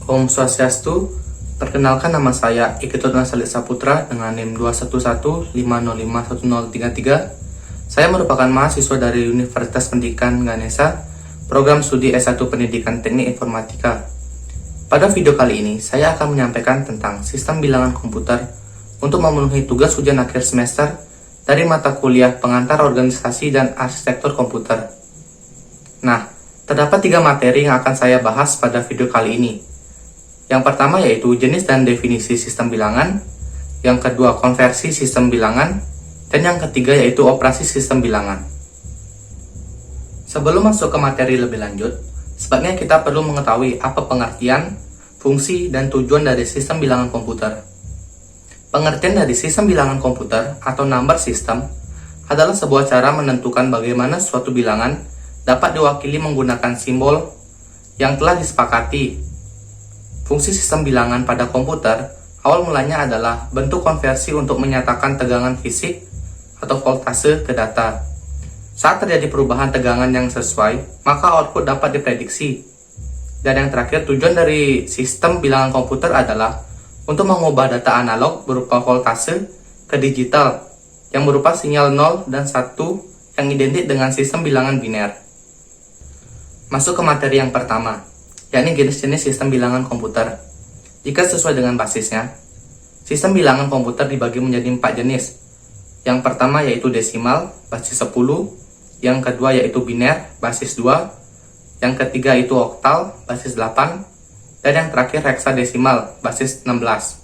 Om Swastiastu, perkenalkan nama saya Iketut Nasalik Saputra dengan NIM 21150511033. Saya merupakan mahasiswa dari Universitas Pendidikan Ganesha, program studi S1 Pendidikan Teknik Informatika. Pada video kali ini, saya akan menyampaikan tentang sistem bilangan komputer untuk memenuhi tugas ujian akhir semester dari mata kuliah pengantar organisasi dan arsitektur komputer. Nah, terdapat 3 materi yang akan saya bahas pada video kali ini. Yang pertama yaitu jenis dan definisi sistem bilangan, yang kedua konversi sistem bilangan, dan yang ketiga yaitu operasi sistem bilangan. Sebelum masuk ke materi lebih lanjut, sebaiknya kita perlu mengetahui apa pengertian, fungsi, dan tujuan dari sistem bilangan komputer. Pengertian dari sistem bilangan komputer atau number system adalah sebuah cara menentukan bagaimana suatu bilangan dapat diwakili menggunakan simbol yang telah disepakati. Fungsi sistem bilangan pada komputer awal mulanya adalah bentuk konversi untuk menyatakan tegangan fisik atau voltase ke data. Saat terjadi perubahan tegangan yang sesuai, maka output dapat diprediksi. Dan yang terakhir, tujuan dari sistem bilangan komputer adalah untuk mengubah data analog berupa voltase ke digital yang berupa sinyal 0 dan 1 yang identik dengan sistem bilangan biner. Masuk ke materi yang pertama, yakni jenis-jenis sistem bilangan komputer. Jika sesuai dengan basisnya, sistem bilangan komputer dibagi menjadi 4 jenis. Yang pertama yaitu desimal, basis 10, yang kedua yaitu biner, basis 2, yang ketiga itu oktal, basis 8, dan yang terakhir heksadesimal, basis 16.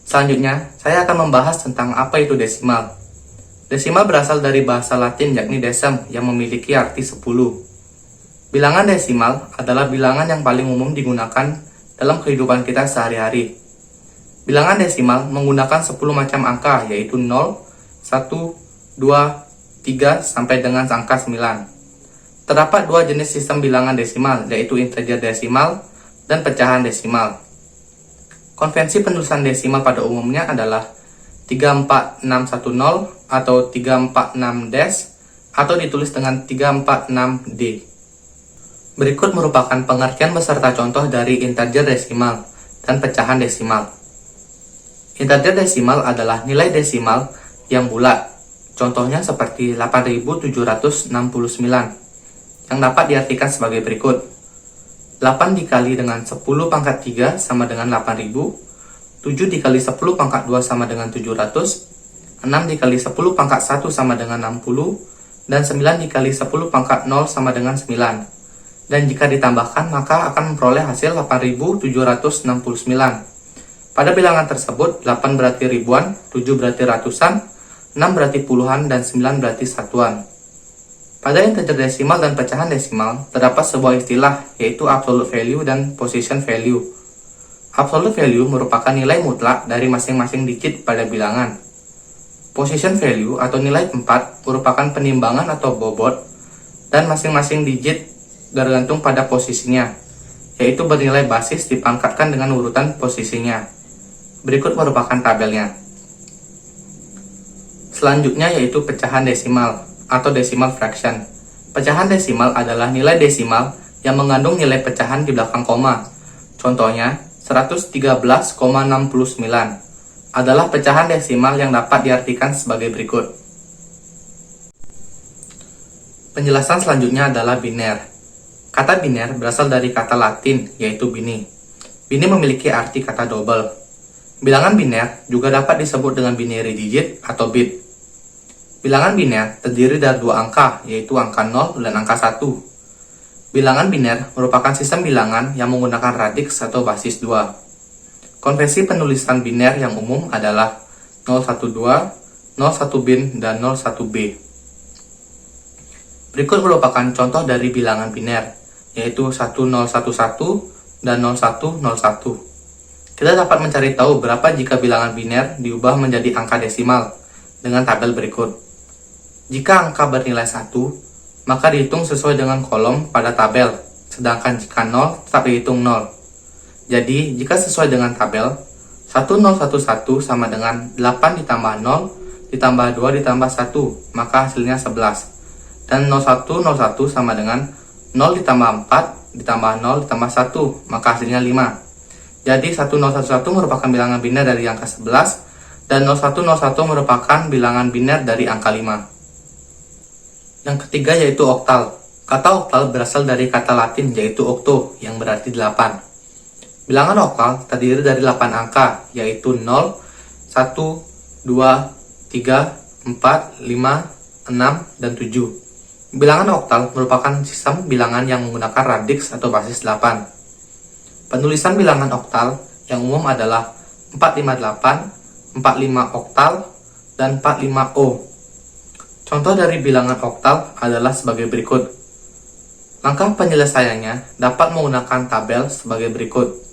Selanjutnya, saya akan membahas tentang apa itu desimal. Desimal berasal dari bahasa Latin yakni decem yang memiliki arti 10. Bilangan desimal adalah bilangan yang paling umum digunakan dalam kehidupan kita sehari-hari. Bilangan desimal menggunakan 10 macam angka yaitu 0, 1, 2, 3 sampai dengan angka 9. Terdapat 2 jenis sistem bilangan desimal yaitu integer desimal dan pecahan desimal. Konvensi penulisan desimal pada umumnya adalah 34610 atau 346 dash atau ditulis dengan 346D. Berikut merupakan pengertian beserta contoh dari integer desimal dan pecahan desimal. Integer desimal adalah nilai desimal yang bulat. Contohnya seperti 8769 yang dapat diartikan sebagai berikut. 8 dikali dengan 10 pangkat 3 sama dengan 8000, 7 dikali 10 pangkat 2 sama dengan 700, 6 dikali 10 pangkat 1 sama dengan 60, dan 9 dikali 10 pangkat 0 sama dengan 9. Dan jika ditambahkan maka akan memperoleh hasil 8769. Pada bilangan tersebut 8 berarti ribuan, 7 berarti ratusan, 6 berarti puluhan, dan 9 berarti satuan. Pada integer desimal dan pecahan desimal terdapat sebuah istilah yaitu absolute value dan position value. Absolute value merupakan nilai mutlak dari masing-masing digit pada bilangan. Position value atau nilai 4 merupakan penimbangan atau bobot dan masing-masing digit bergantung pada posisinya, yaitu bernilai basis dipangkatkan dengan urutan posisinya. Berikut merupakan tabelnya. Selanjutnya yaitu pecahan desimal atau decimal fraction. Pecahan desimal adalah nilai desimal yang mengandung nilai pecahan di belakang koma. Contohnya, 113,69 adalah pecahan desimal yang dapat diartikan sebagai berikut. Penjelasan selanjutnya adalah biner. Kata biner berasal dari kata Latin, yaitu bini. Bini memiliki arti kata double. Bilangan biner juga dapat disebut dengan binary digit atau bit. Bilangan biner terdiri dari 2 angka, yaitu angka 0 dan angka 1. Bilangan biner merupakan sistem bilangan yang menggunakan radix atau basis 2. Konvensi penulisan biner yang umum adalah 012, 01 bin, dan 01b. Berikut merupakan contoh dari bilangan biner, yaitu 1011 dan 0101. Kita dapat mencari tahu berapa jika bilangan biner diubah menjadi angka desimal dengan tabel berikut. Jika angka bernilai 1, maka dihitung sesuai dengan kolom pada tabel, sedangkan jika 0 tetap dihitung 0. Jadi, jika sesuai dengan tabel, 1011 sama dengan 8 ditambah 0 ditambah 2 ditambah 1, maka hasilnya 11. Dan 0101 sama dengan 0 ditambah 4 ditambah 0 ditambah 1, maka hasilnya 5. Jadi 1011 merupakan bilangan biner dari angka 11 dan 0101 merupakan bilangan biner dari angka 5. Yang ketiga yaitu oktal. Kata oktal berasal dari kata Latin yaitu octo yang berarti 8. Bilangan oktal terdiri dari 8 angka yaitu 0, 1, 2, 3, 4, 5, 6, dan 7. Bilangan oktal merupakan sistem bilangan yang menggunakan radix atau basis 8. Penulisan bilangan oktal yang umum adalah 458, 45 oktal, dan 45O. Contoh dari bilangan oktal adalah sebagai berikut. Langkah penyelesaiannya dapat menggunakan tabel sebagai berikut.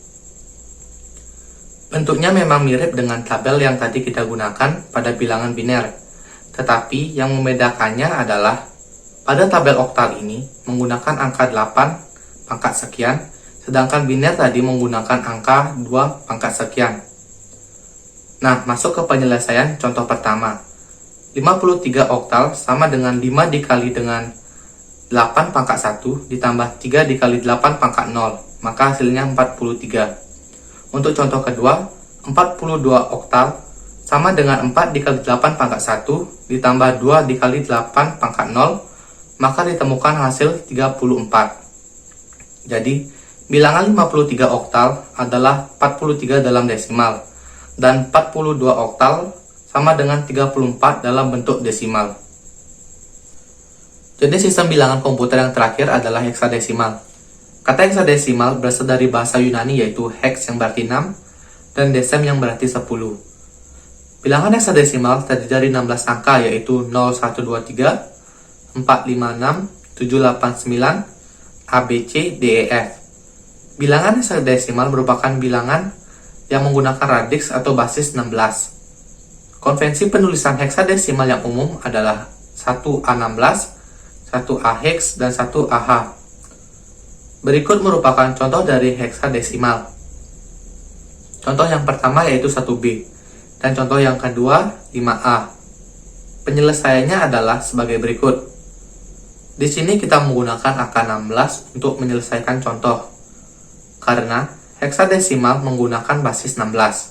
Bentuknya memang mirip dengan tabel yang tadi kita gunakan pada bilangan biner, tetapi yang membedakannya adalah pada tabel oktal ini menggunakan angka 8 pangkat sekian, sedangkan biner tadi menggunakan angka 2 pangkat sekian. Nah, masuk ke penyelesaian contoh pertama. 53 oktal sama dengan 5 dikali dengan 8 pangkat 1 ditambah 3 dikali 8 pangkat 0, maka hasilnya 43. Untuk contoh kedua, 42 oktal sama dengan 4 dikali 8 pangkat 1 ditambah 2 dikali 8 pangkat 0, maka ditemukan hasil 34. Jadi, bilangan 53 oktal adalah 43 dalam desimal, dan 42 oktal sama dengan 34 dalam bentuk desimal. Jadi sistem bilangan komputer yang terakhir adalah heksadesimal. Kata heksadesimal berasal dari bahasa Yunani yaitu hex yang berarti 6 dan desem yang berarti 10. Bilangan heksadesimal terdiri dari 16 angka yaitu 0123, 456, 789, ABC, DEF. Bilangan heksadesimal merupakan bilangan yang menggunakan radix atau basis 16. Konvensi penulisan heksadesimal yang umum adalah 1A16, 1A-hex, dan 1AH. Berikut merupakan contoh dari heksadesimal. Contoh yang pertama yaitu 1B, dan contoh yang kedua 5A. Penyelesaiannya adalah sebagai berikut. Di sini kita menggunakan angka 16 untuk menyelesaikan contoh, karena heksadesimal menggunakan basis 16.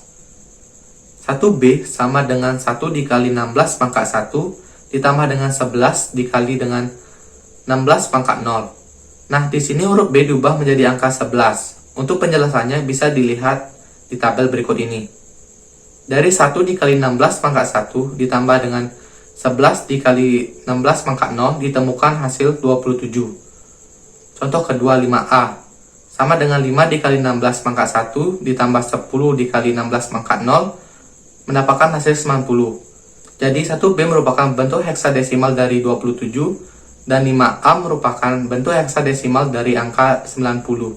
1B sama dengan 1 dikali 16 pangkat 1 ditambah dengan 11 dikali dengan 16 pangkat 0. Nah, di sini huruf B diubah menjadi angka 11. Untuk penjelasannya bisa dilihat di tabel berikut ini. Dari 1 dikali 16 pangkat 1 ditambah dengan 11 dikali 16 pangkat 0 ditemukan hasil 27. Contoh kedua 5A. Sama dengan 5 dikali 16 pangkat 1 ditambah 10 dikali 16 pangkat 0 mendapatkan hasil 90. Jadi 1B merupakan bentuk heksadesimal dari 27 dan 5A merupakan bentuk heksadesimal dari angka 90.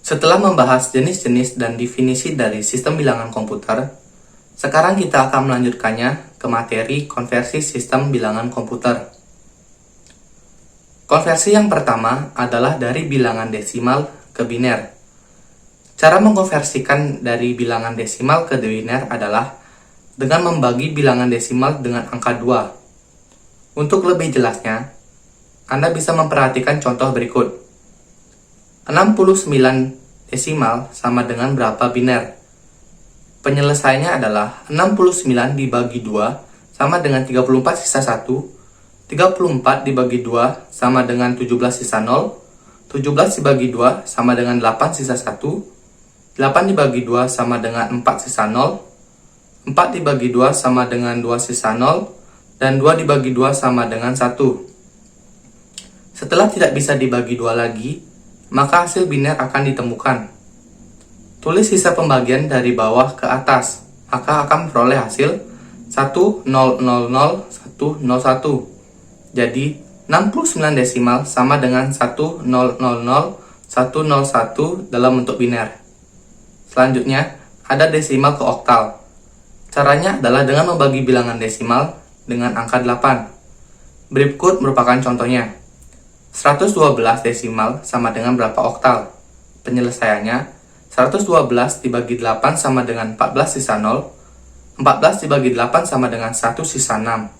Setelah membahas jenis-jenis dan definisi dari sistem bilangan komputer, sekarang kita akan melanjutkannya ke materi konversi sistem bilangan komputer. Konversi yang pertama adalah dari bilangan desimal ke biner. Cara mengkonversikan dari bilangan desimal ke biner adalah dengan membagi bilangan desimal dengan angka 2. Untuk lebih jelasnya, Anda bisa memperhatikan contoh berikut. 69 desimal sama dengan berapa biner? Penyelesaiannya adalah 69 dibagi 2 sama dengan 34 sisa 1, 34 dibagi 2 sama dengan 17 sisa 0, 17 dibagi 2 sama dengan 8 sisa 1, 8 dibagi 2 sama dengan 4 sisa 0, 4 dibagi 2 sama dengan 2 sisa 0, dan 2 dibagi 2 sama dengan 1. Setelah tidak bisa dibagi 2 lagi, maka hasil biner akan ditemukan. Tulis sisa pembagian dari bawah ke atas, maka akan memperoleh hasil 1000101. Jadi, 69 desimal sama dengan 1000101 dalam bentuk biner. Selanjutnya, ada desimal ke oktal. Caranya adalah dengan membagi bilangan desimal dengan angka 8. Berikut merupakan contohnya. 112 desimal sama dengan berapa oktal? Penyelesaiannya, 112 dibagi 8 sama dengan 14 sisa 0, 14 dibagi 8 sama dengan 1 sisa 6.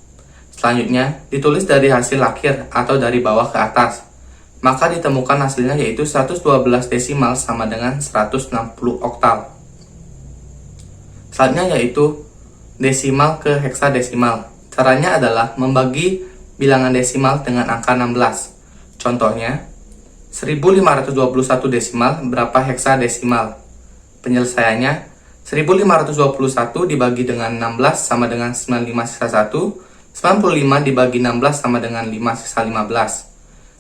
Selanjutnya, ditulis dari hasil akhir atau dari bawah ke atas. maka ditemukan hasilnya yaitu 112 desimal sama dengan 160 oktal. Selanjutnya yaitu desimal ke heksadesimal. Caranya adalah membagi bilangan desimal dengan angka 16. Contohnya, 1521 desimal berapa heksadesimal? Penyelesaiannya, 1521 dibagi dengan 16 sama dengan 95 sisa 1, 95 dibagi 16 sama dengan 5 sisa 15.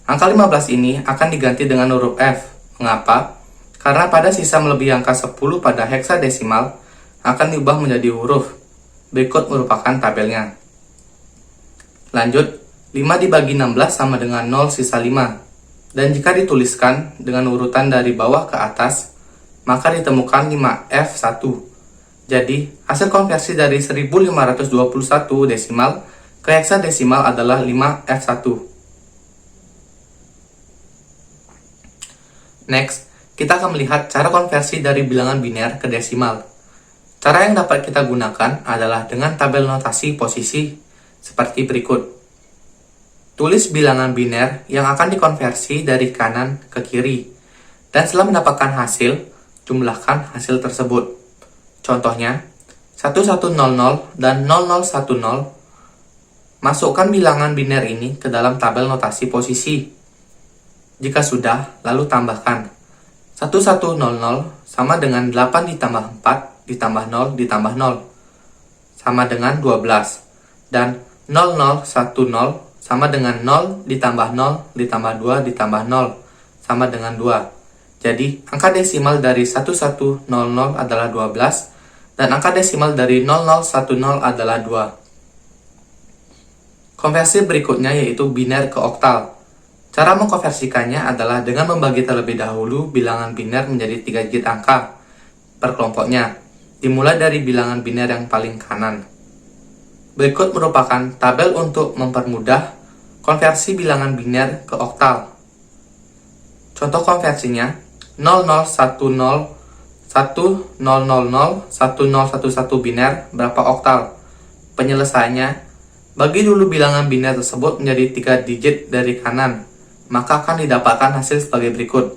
Angka 15 ini akan diganti dengan huruf F. Mengapa? Karena pada sisa melebihi angka 10 pada heksadesimal akan diubah menjadi huruf. Berikut merupakan tabelnya. Lanjut, 5 dibagi 16 sama dengan 0 sisa 5. Dan jika dituliskan dengan urutan dari bawah ke atas, maka ditemukan 5F1. Jadi, hasil konversi dari 1521 desimal ke heksadesimal adalah 5F1. Next, kita akan melihat cara konversi dari bilangan biner ke desimal. Cara yang dapat kita gunakan adalah dengan tabel notasi posisi seperti berikut. Tulis bilangan biner yang akan dikonversi dari kanan ke kiri. Dan setelah mendapatkan hasil, jumlahkan hasil tersebut. Contohnya, 1100 dan 0010. Masukkan bilangan biner ini ke dalam tabel notasi posisi. Jika sudah, lalu tambahkan 1100 sama dengan 8 ditambah 4 ditambah 0 ditambah 0 sama dengan 12. Dan 0010 sama dengan 0 ditambah 0 ditambah 2 ditambah 0 sama dengan 2. Jadi, angka desimal dari 1100 adalah 12 dan angka desimal dari 0010 adalah 2. Konversi berikutnya yaitu biner ke oktal. Cara mengkonversikannya adalah dengan membagi terlebih dahulu bilangan biner menjadi 3 digit angka per kelompoknya, dimulai dari bilangan biner yang paling kanan. Berikut merupakan tabel untuk mempermudah konversi bilangan biner ke oktal. Contoh konversinya, 0010, 1000, 1011 biner berapa oktal? Penyelesaiannya, bagi dulu bilangan biner tersebut menjadi 3 digit dari kanan, maka akan didapatkan hasil sebagai berikut.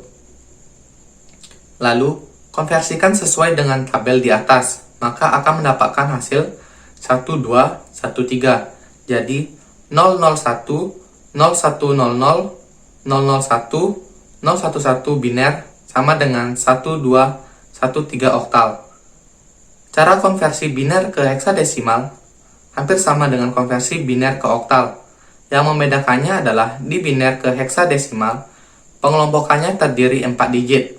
Lalu, konversikan sesuai dengan tabel di atas, maka akan mendapatkan hasil 1213. Jadi, 001, 0100, 001, 011 biner sama dengan 1213 oktal. Cara konversi biner ke heksadesimal hampir sama dengan konversi biner ke oktal. Yang membedakannya adalah di biner ke heksadesimal, pengelompokannya terdiri 4 digit.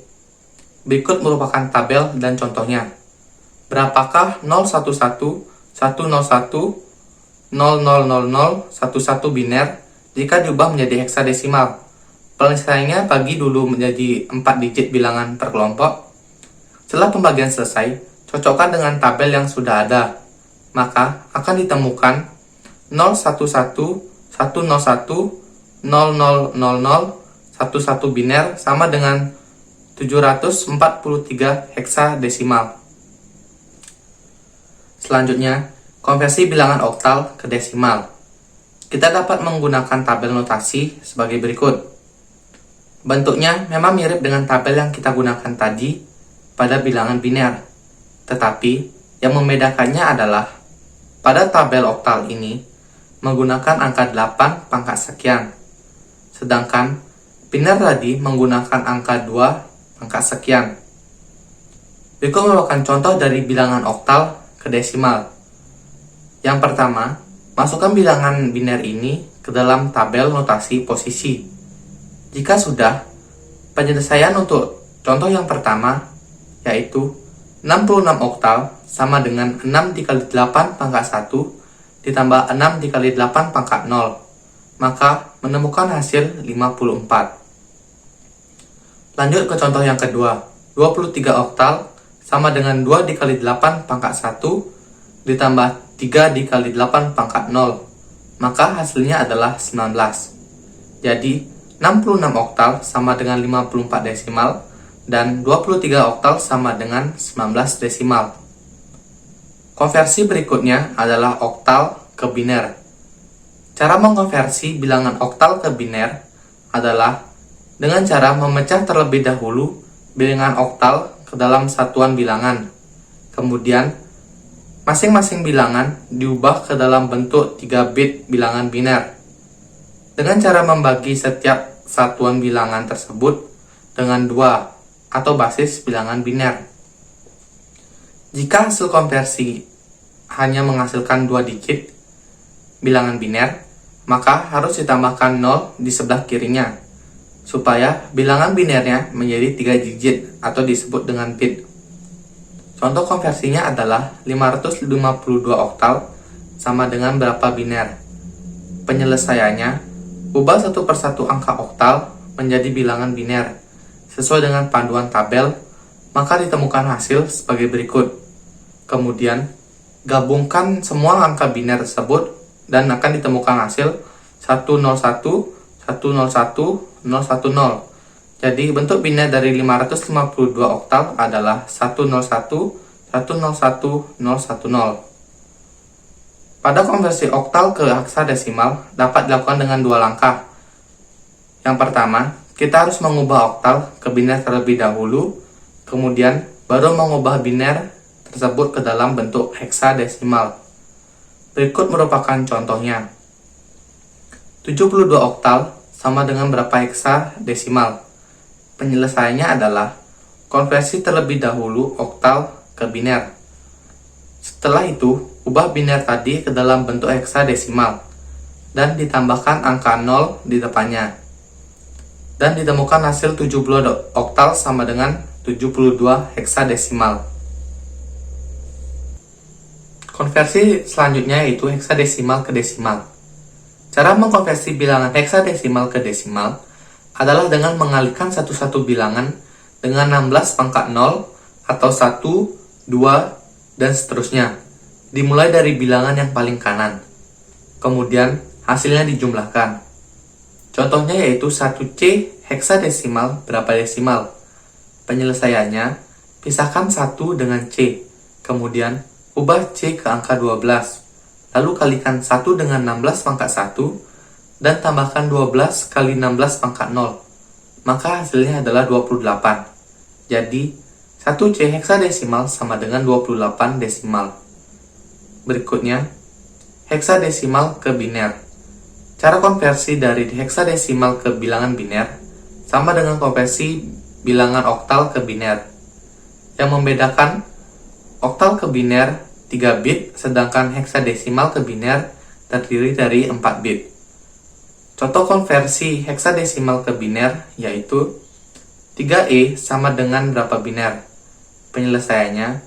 Berikut merupakan tabel dan contohnya. Berapakah 011, 101, 0000, 11 biner jika diubah menjadi heksadesimal? Penyelesaiannya bagi dulu menjadi 4 digit bilangan per kelompok. Setelah pembagian selesai, cocokkan dengan tabel yang sudah ada. Maka akan ditemukan 011, 101, 0000, 11 biner sama dengan 743 heksadesimal. Selanjutnya, konversi bilangan oktal ke desimal. Kita dapat menggunakan tabel notasi sebagai berikut. Bentuknya memang mirip dengan tabel yang kita gunakan tadi pada bilangan biner. Tetapi, yang membedakannya adalah pada tabel oktal ini menggunakan angka 8 pangkat sekian. Sedangkan biner tadi menggunakan angka 2 pangkat sekian. Berikut merupakan contoh dari bilangan oktal ke desimal. Yang pertama, masukkan bilangan biner ini ke dalam tabel notasi posisi. Jika sudah, penyelesaian untuk contoh yang pertama yaitu 66 oktal sama dengan 6 dikali 8 pangkat 1 ditambah 6 dikali 8 pangkat 0, maka menemukan hasil 54. Lanjut ke contoh yang kedua, 23 oktal sama dengan 2 dikali 8 pangkat 1 ditambah 3 dikali 8 pangkat 0, maka hasilnya adalah 19. Jadi, 66 oktal sama dengan 54 desimal, dan 23 oktal sama dengan 19 desimal. Konversi berikutnya adalah oktal ke biner. Cara mengkonversi bilangan oktal ke biner adalah dengan cara memecah terlebih dahulu bilangan oktal ke dalam satuan bilangan. Kemudian, masing-masing bilangan diubah ke dalam bentuk 3 bit bilangan biner. Dengan cara membagi setiap satuan bilangan tersebut dengan 2 atau basis bilangan biner. Jika hasil konversi hanya menghasilkan 2 digit bilangan biner, maka harus ditambahkan 0 di sebelah kirinya, supaya bilangan binernya menjadi 3 digit atau disebut dengan bit. Contoh konversinya adalah 552 oktal sama dengan berapa biner. Penyelesaiannya, ubah satu persatu angka oktal menjadi bilangan biner. Sesuai dengan panduan tabel, maka ditemukan hasil sebagai berikut. Kemudian, gabungkan semua angka biner tersebut dan akan ditemukan hasil 101, 101, 010. Jadi bentuk biner dari 552 oktal adalah 101, 101, 010. Pada konversi oktal ke heksadesimal dapat dilakukan dengan 2 langkah. Yang pertama, kita harus mengubah oktal ke biner terlebih dahulu, kemudian baru mengubah biner tersebut ke dalam bentuk heksadesimal. Berikut merupakan contohnya. 72 oktal sama dengan berapa heksadesimal? Penyelesaiannya adalah konversi terlebih dahulu oktal ke biner. Setelah itu, ubah biner tadi ke dalam bentuk heksadesimal dan ditambahkan angka 0 di depannya. Dan ditemukan hasil 70 oktal sama dengan 72 heksadesimal. Konversi selanjutnya yaitu heksadesimal ke desimal. Cara mengkonversi bilangan heksadesimal ke desimal adalah dengan mengalihkan satu-satu bilangan dengan 16 pangkat 0 atau 1, 2, dan seterusnya. Dimulai dari bilangan yang paling kanan. Kemudian hasilnya dijumlahkan. Contohnya yaitu 1C heksadesimal berapa desimal. Penyelesaiannya, pisahkan 1 dengan C. Kemudian ubah C ke angka 12, lalu kalikan 1 dengan 16 pangkat 1, dan tambahkan 12 kali 16 pangkat 0. Maka hasilnya adalah 28. Jadi, 1C heksadesimal sama dengan 28 desimal. Berikutnya, heksadesimal ke biner. Cara konversi dari heksadesimal ke bilangan biner sama dengan konversi bilangan oktal ke biner. Yang membedakan, oktal ke biner 3 bit, sedangkan heksadesimal ke biner terdiri dari 4 bit. Contoh konversi heksadesimal ke biner yaitu 3E sama dengan berapa biner. Penyelesaiannya,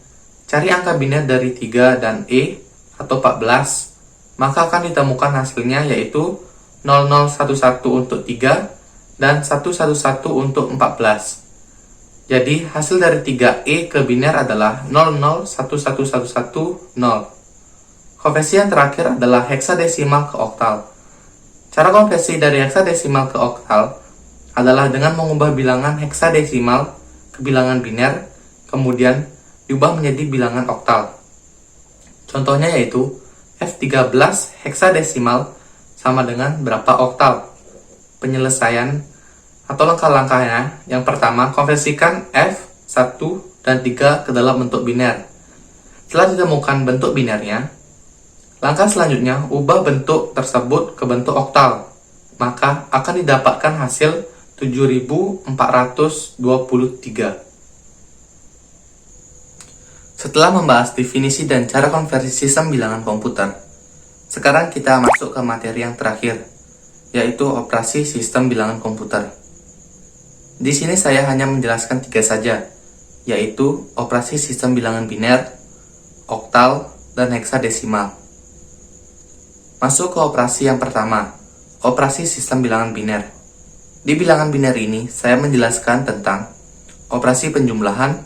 cari angka biner dari 3 dan E atau 14, maka akan ditemukan hasilnya yaitu 0011 untuk 3 dan 111 untuk 14. Jadi, hasil dari 3E ke biner adalah 001110. Konversi yang terakhir adalah heksadesimal ke oktal. Cara konversi dari heksadesimal ke oktal adalah dengan mengubah bilangan heksadesimal ke bilangan biner, kemudian diubah menjadi bilangan oktal. Contohnya yaitu F13 heksadesimal sama dengan berapa oktal. Penyelesaian atau langkah-langkahnya, yang pertama, konversikan F, 1, dan 3 ke dalam bentuk biner. Setelah ditemukan bentuk binernya, langkah selanjutnya, ubah bentuk tersebut ke bentuk oktal. Maka akan didapatkan hasil 7423. Setelah membahas definisi dan cara konversi sistem bilangan komputer, sekarang kita masuk ke materi yang terakhir, yaitu operasi sistem bilangan komputer. Di sini saya hanya menjelaskan 3 saja, yaitu operasi sistem bilangan biner, oktal, dan heksadesimal. Masuk ke operasi yang pertama, operasi sistem bilangan biner. Di bilangan biner ini, saya menjelaskan tentang operasi penjumlahan,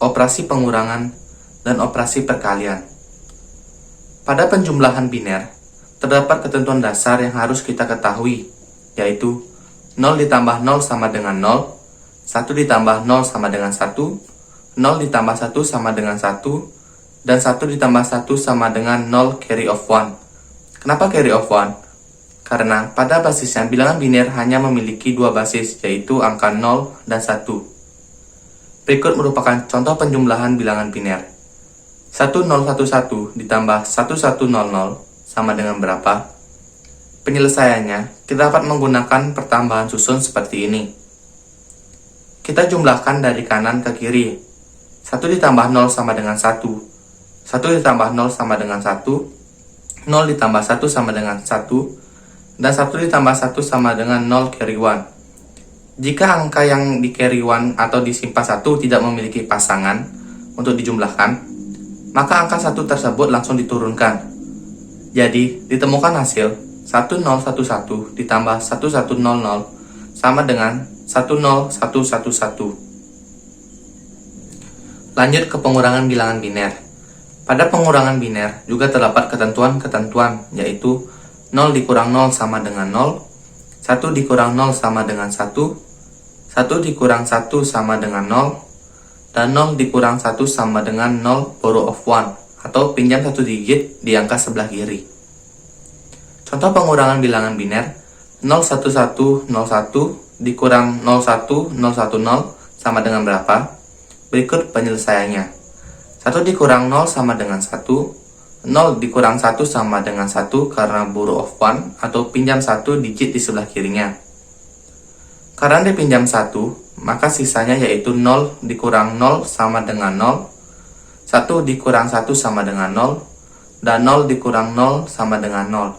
operasi pengurangan, dan operasi perkalian. Pada penjumlahan biner, terdapat ketentuan dasar yang harus kita ketahui, yaitu 0 ditambah 0 sama dengan 0, 1 ditambah 0 sama dengan 1, 0 ditambah 1 sama dengan 1, dan 1 ditambah 1 sama dengan 0 carry of 1. Kenapa carry of 1? karena pada basisnya bilangan biner hanya memiliki dua basis, yaitu angka 0 dan 1. Berikut merupakan contoh penjumlahan bilangan biner. 1011 ditambah 1100 sama dengan berapa? Penyelesaiannya, kita dapat menggunakan pertambahan susun seperti ini. Kita jumlahkan dari kanan ke kiri. 1 ditambah 0 sama dengan 1. 1 ditambah 0 sama dengan 1. 0 ditambah 1 sama dengan 1. Dan 1 ditambah 1 sama dengan 0 carry 1. Jika angka yang di carry 1 atau disimpan 1 tidak memiliki pasangan untuk dijumlahkan, maka angka 1 tersebut langsung diturunkan. Jadi, ditemukan hasil 1011 ditambah 1100 sama dengan 10111. Lanjut ke pengurangan bilangan biner. Pada pengurangan biner juga terdapat ketentuan-ketentuan, yaitu 0 dikurang 0 sama dengan 0, 1 dikurang 0 sama dengan 1, 1 dikurang 1 sama dengan 0, dan 0 dikurang 1 sama dengan 0 borrow of 1, atau pinjam satu digit di angka sebelah kiri. Contoh pengurangan bilangan biner, 01101 dikurang 01010 sama dengan berapa? Berikut penyelesaiannya. 1 dikurang 0 sama dengan 1, 0 dikurang 1 sama dengan 1 karena borrow of 1 atau pinjam 1 digit di sebelah kirinya. Karena dipinjam 1, maka sisanya yaitu 0 dikurang 0 sama dengan 0, 1 dikurang 1 sama dengan 0, dan 0 dikurang 0 sama dengan 0.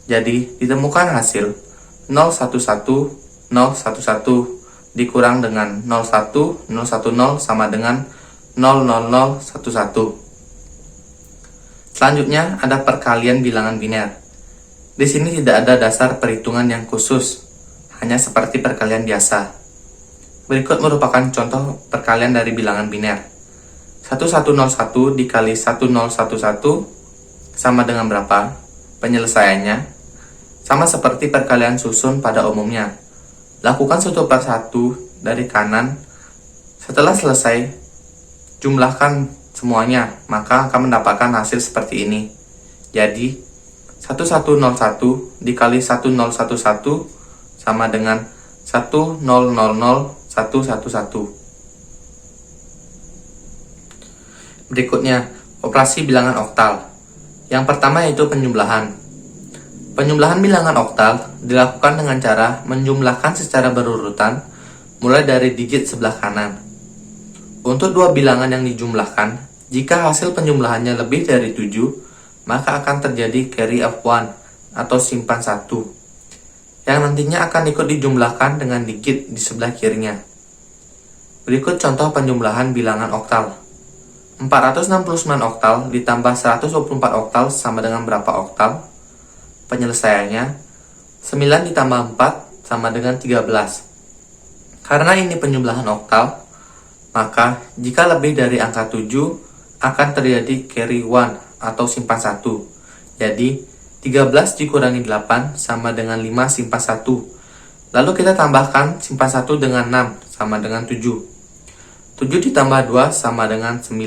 Jadi, ditemukan hasil 011 dikurang dengan 01010 sama dengan 00011. Selanjutnya ada perkalian bilangan biner. Di sini tidak ada dasar perhitungan yang khusus, hanya seperti perkalian biasa. Berikut merupakan contoh perkalian dari bilangan biner. 1101 dikali 1011 sama dengan berapa? Penyelesaiannya sama seperti perkalian susun pada umumnya. Lakukan satu per satu dari kanan. Setelah selesai, jumlahkan semuanya, maka akan mendapatkan hasil seperti ini. Jadi, 1101 dikali 1011 sama dengan 1000111. Berikutnya, operasi bilangan oktal. Yang pertama yaitu penjumlahan. Penjumlahan bilangan oktal dilakukan dengan cara menjumlahkan secara berurutan mulai dari digit sebelah kanan. Untuk dua bilangan yang dijumlahkan, jika hasil penjumlahannya lebih dari 7, maka akan terjadi carry of 1 atau simpan 1, yang nantinya akan ikut dijumlahkan dengan digit di sebelah kirinya. Berikut contoh penjumlahan bilangan oktal. 469 oktal ditambah 124 oktal sama dengan berapa oktal? Penyelesaiannya 9 ditambah 4 sama dengan 13. Karena ini penjumlahan oktal, maka jika lebih dari angka 7 akan terjadi carry 1 atau simpan 1. Jadi 13 dikurangi 8 sama dengan 5 simpan 1. Lalu kita tambahkan simpan 1 dengan 6 sama dengan 7. 7 ditambah 2 sama dengan 9.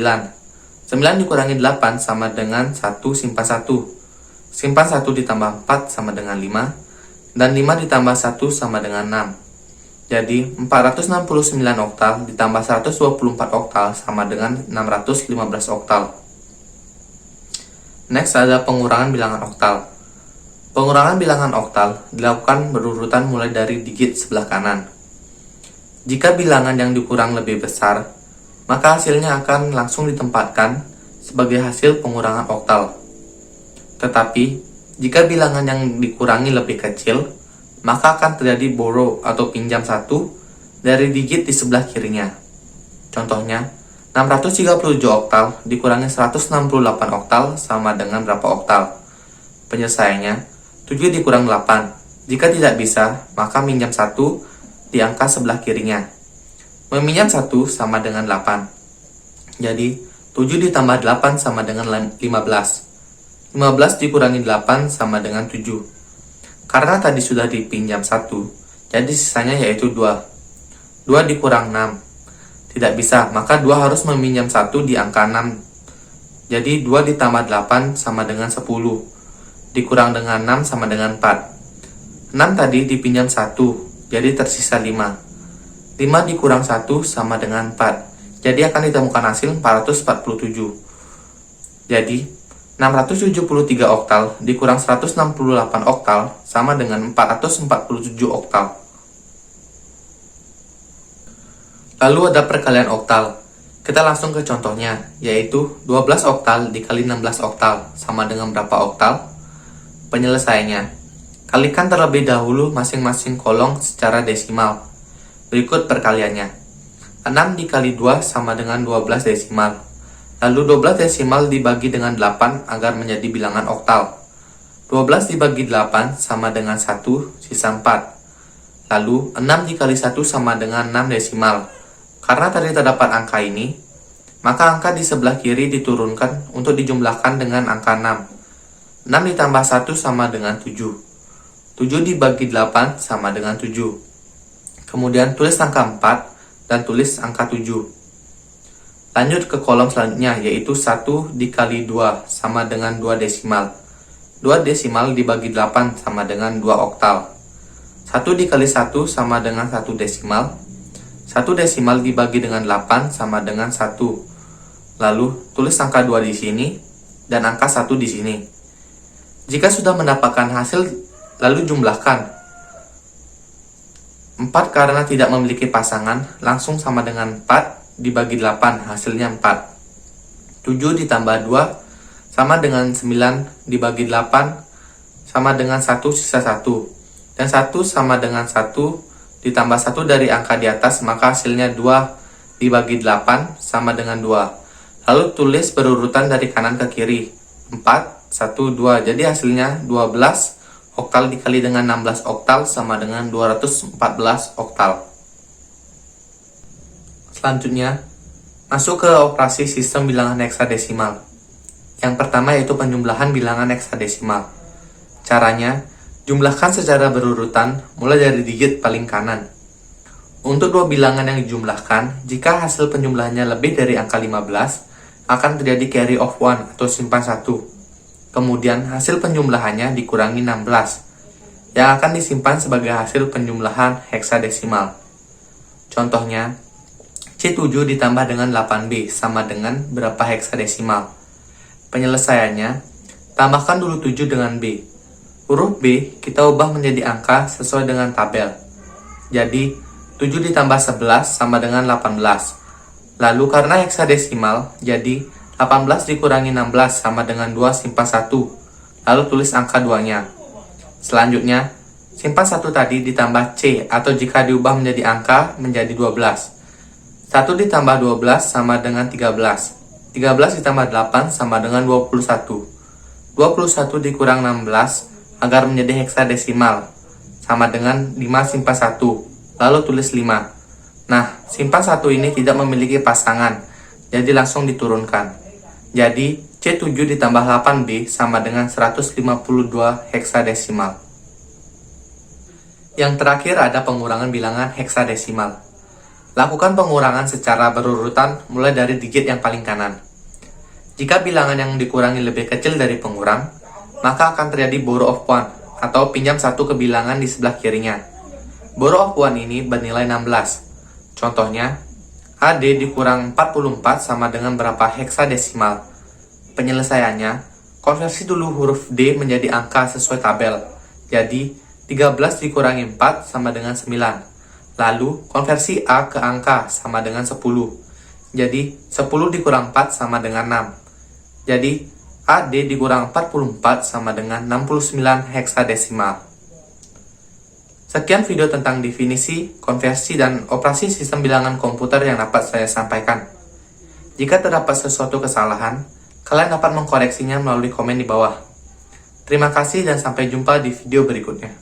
9 dikurangi 8 sama dengan 1 simpan 1. Simpan 1 ditambah 4 sama dengan 5, dan 5 ditambah 1 sama dengan 6. Jadi, 469 oktal ditambah 124 oktal sama dengan 615 oktal. Next ada pengurangan bilangan oktal. Pengurangan bilangan oktal dilakukan berurutan mulai dari digit sebelah kanan. Jika bilangan yang dikurang lebih besar, maka hasilnya akan langsung ditempatkan sebagai hasil pengurangan oktal. Tetapi, jika bilangan yang dikurangi lebih kecil, maka akan terjadi borrow atau pinjam 1 dari digit di sebelah kirinya. Contohnya, 637 oktal dikurangi 168 oktal sama dengan berapa oktal? Penyelesaiannya, 7 dikurang 8. Jika tidak bisa, maka minjam 1 di angka sebelah kirinya. Meminjam 1 sama dengan 8. Jadi, 7 ditambah 8 sama dengan 15. 15 dikurangi 8 sama dengan 7. Karena tadi sudah dipinjam 1, jadi sisanya yaitu 2. 2 dikurang 6. Tidak bisa, maka 2 harus meminjam 1 di angka 6. Jadi 2 ditambah 8 sama dengan 10. Dikurang dengan 6 sama dengan 4. 6 tadi dipinjam 1, jadi tersisa 5. 5 dikurang 1 sama dengan 4. Jadi akan ditemukan hasil 447. Jadi 673 oktal dikurang 168 oktal sama dengan 447 oktal. Lalu ada perkalian oktal. Kita langsung ke contohnya, yaitu 12 oktal dikali 16 oktal sama dengan berapa oktal? Penyelesaiannya, kalikan terlebih dahulu masing-masing kolom secara desimal. Berikut perkaliannya. 6 dikali 2 sama dengan 12 desimal. Lalu 12 desimal dibagi dengan 8 agar menjadi bilangan oktal. 12 dibagi 8 sama dengan 1, sisa 4. Lalu 6 dikali 1 sama dengan 6 desimal. Karena tadi terdapat angka ini, maka angka di sebelah kiri diturunkan untuk dijumlahkan dengan angka 6. 6 ditambah 1 sama dengan 7. 7 dibagi 8 sama dengan 7. Kemudian tulis angka 4 dan tulis angka 7. Lanjut ke kolom selanjutnya, yaitu 1 dikali 2 sama dengan 2 desimal. 2 desimal dibagi 8 sama dengan 2 oktal. 1 dikali 1 sama dengan 1 desimal. 1 desimal dibagi dengan 8 sama dengan 1. Lalu tulis angka 2 di sini dan angka 1 di sini. Jika sudah mendapatkan hasil, lalu jumlahkan. 4 karena tidak memiliki pasangan, langsung sama dengan 4 dibagi 8, hasilnya 4. 7 ditambah 2 sama dengan 9 dibagi 8 sama dengan 1, sisa 1. Dan 1 sama dengan 1 ditambah 1 dari angka di atas, maka hasilnya 2 dibagi 8 sama dengan 2. Lalu tulis berurutan dari kanan ke kiri, 4, 1, 2. Jadi hasilnya 12 oktal dikali dengan 16 oktal sama dengan 214 oktal. Selanjutnya, masuk ke operasi sistem bilangan heksadesimal. Yang pertama yaitu penjumlahan bilangan heksadesimal. Caranya, jumlahkan secara berurutan mulai dari digit paling kanan. Untuk dua bilangan yang dijumlahkan, jika hasil penjumlahannya lebih dari angka 15, akan terjadi carry of 1 atau simpan 1. Kemudian hasil penjumlahannya dikurangi 16, yang akan disimpan sebagai hasil penjumlahan heksadesimal. Contohnya, C7 ditambah dengan 8B sama dengan berapa heksadesimal? Penyelesaiannya, tambahkan dulu 7 dengan B. Huruf B kita ubah menjadi angka sesuai dengan tabel. Jadi, 7 ditambah 11 sama dengan 18. Lalu karena heksadesimal, jadi 18 dikurangi 16 sama dengan 2 simpan 1. Lalu tulis angka 2-nya. Selanjutnya, simpan 1 tadi ditambah C, atau jika diubah menjadi angka menjadi 12. 1 ditambah 12 sama dengan 13. 13 ditambah 8 sama dengan 21. 21 dikurang 16 agar menjadi heksadesimal, sama dengan 5 simpan 1. Lalu tulis 5. Nah, simpan 1 ini tidak memiliki pasangan, jadi langsung diturunkan. Jadi, C7 ditambah 8B sama dengan 152 heksadesimal. Yang terakhir ada pengurangan bilangan heksadesimal. Lakukan pengurangan secara berurutan mulai dari digit yang paling kanan. Jika bilangan yang dikurangi lebih kecil dari pengurang, maka akan terjadi borrow of 1 atau pinjam 1 ke bilangan di sebelah kirinya. Borrow of 1 ini bernilai 16. Contohnya, AD dikurang 44 sama dengan berapa heksadesimal? Penyelesaiannya, konversi dulu huruf D menjadi angka sesuai tabel. Jadi, 13 dikurangi 4 sama dengan 9. Lalu, konversi A ke angka sama dengan 10. Jadi, 10 dikurang 4 sama dengan 6. Jadi, AD dikurang 44 sama dengan 69 heksadesimal. Sekian video tentang definisi, konversi, dan operasi sistem bilangan komputer yang dapat saya sampaikan. Jika terdapat sesuatu kesalahan, kalian dapat mengkoreksinya melalui komen di bawah. Terima kasih dan sampai jumpa di video berikutnya.